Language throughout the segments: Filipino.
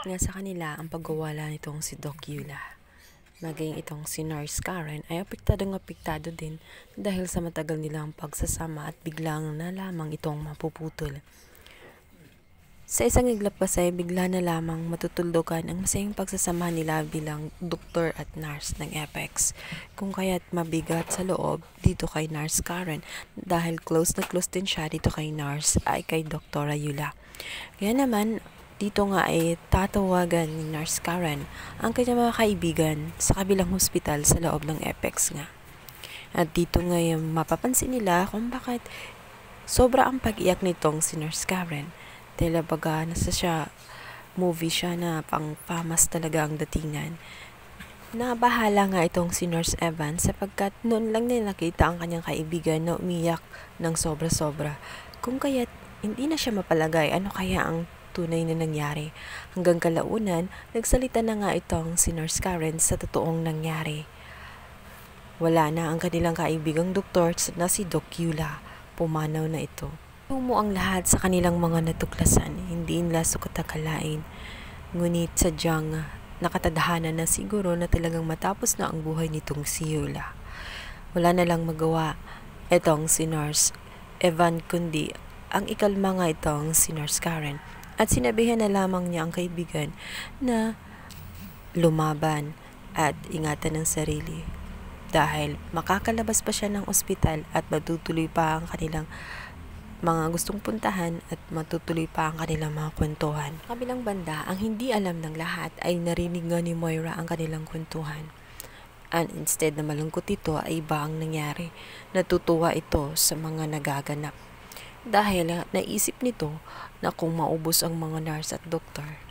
nga sa kanila ang pagwawala nitong si Doc Eula. Maging itong si Nurse Karen ay apektado din dahil sa matagal nilang pagsasama at biglang na lamang itong mapuputol. Sa isang iglap kasi bigla na lamang matutuldukan ang masayang pagsasama nila bilang doktor at nurse ng Apex. Kung kaya't mabigat sa loob dito kay Nurse Karen dahil close na close din siya dito kay Nurse ay kay Dr. Eula. Kaya naman dito nga ay tatawagan ni Nurse Karen ang kanyang mga kaibigan sa kabilang hospital sa loob ng Apex nga. At dito nga yung mapapansin nila kung bakit sobra ang pag-iyak nitong si Nurse Karen. Dahil baga nasa siya, movie siya na pang famas talaga ang datingan. Nabahala nga itong si Nurse Evan sapagkat noon lang nila nakita ang kanyang kaibigan na umiyak ng sobra-sobra. Kung kaya't hindi na siya mapalagay ano kaya ang tunay na nangyari. Hanggang kalaunan, nagsalita na nga itong si Nurse Karen sa totoong nangyari. Wala na ang kanilang kaibigang doktor na si Doc Eula. Pumanaw na ito. Tumo ang lahat sa kanilang mga natuklasan, hindi nila sukat akalain. Ngunit sadyang nakatadhana na siguro na talagang matapos na ang buhay nitong si Eula. Wala na lang magawa itong si Nurse Evan kundi ang ikalma nga itong si Nurse Karen. At sinabihan na lamang niya ang kaibigan na lumaban at ingatan ng sarili. Dahil makakalabas pa siya ng ospital at matutuloy pa ang kanilang mga gustong puntahan at matutuloy pa ang kanilang mga kwentuhan. Kabilang banda, ang hindi alam ng lahat ay narinig nga ni Moira ang kanilang kwentuhan. And instead na malungkot ito ay iba ang nangyari. Natutuwa ito sa mga nagaganap. Dahil naisip nito na kung maubos ang mga nurse at doktor,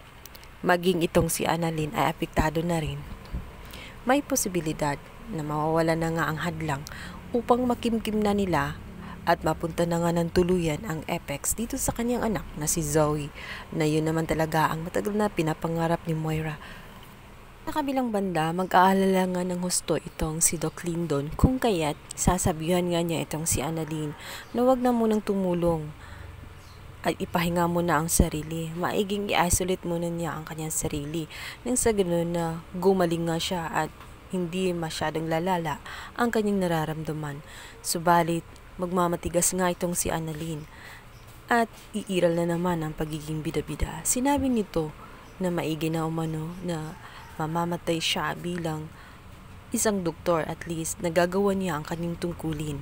maging itong si Annalyn ay apektado na rin. May posibilidad na mawawala na nga ang hadlang upang makimkim na nila at mapunta na nga ng tuluyan ang Apex dito sa kanyang anak na si Zoe, na yun naman talaga ang matagal na pinapangarap ni Moira. Sa kabilang banda, mag-aalala nga ng husto itong si Doc Lyndon kung kaya't sasabihan nga niya itong si Annalyn na wag na munang tumulong at ipahinga muna ang sarili. Maiging i-isolate muna niya ang kanyang sarili nang sa ganoon na gumaling nga siya at hindi masyadong lalala ang kanyang nararamdaman. Subalit, magmamatigas nga itong si Annalyn at iiral na naman ang pagiging bida-bida. Sinabi nito na maigi na umano na mamamatay siya bilang isang doktor, at least nagagawa niya ang kanyang tungkulin.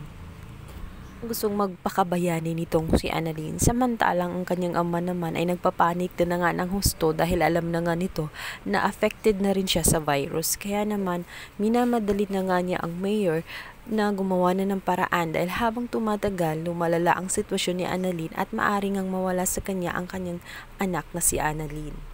Gustong magpakabayani nitong si Annalyn, samantalang ang kanyang ama naman ay nagpapanik na nga ng husto dahil alam na nga nito na affected na rin siya sa virus. Kaya naman minamadali na nga niya ang mayor na gumawa na ng paraan dahil habang tumatagal lumalala ang sitwasyon ni Annalyn at maaring ang mawala sa kanya ang kanyang anak na si Annalyn.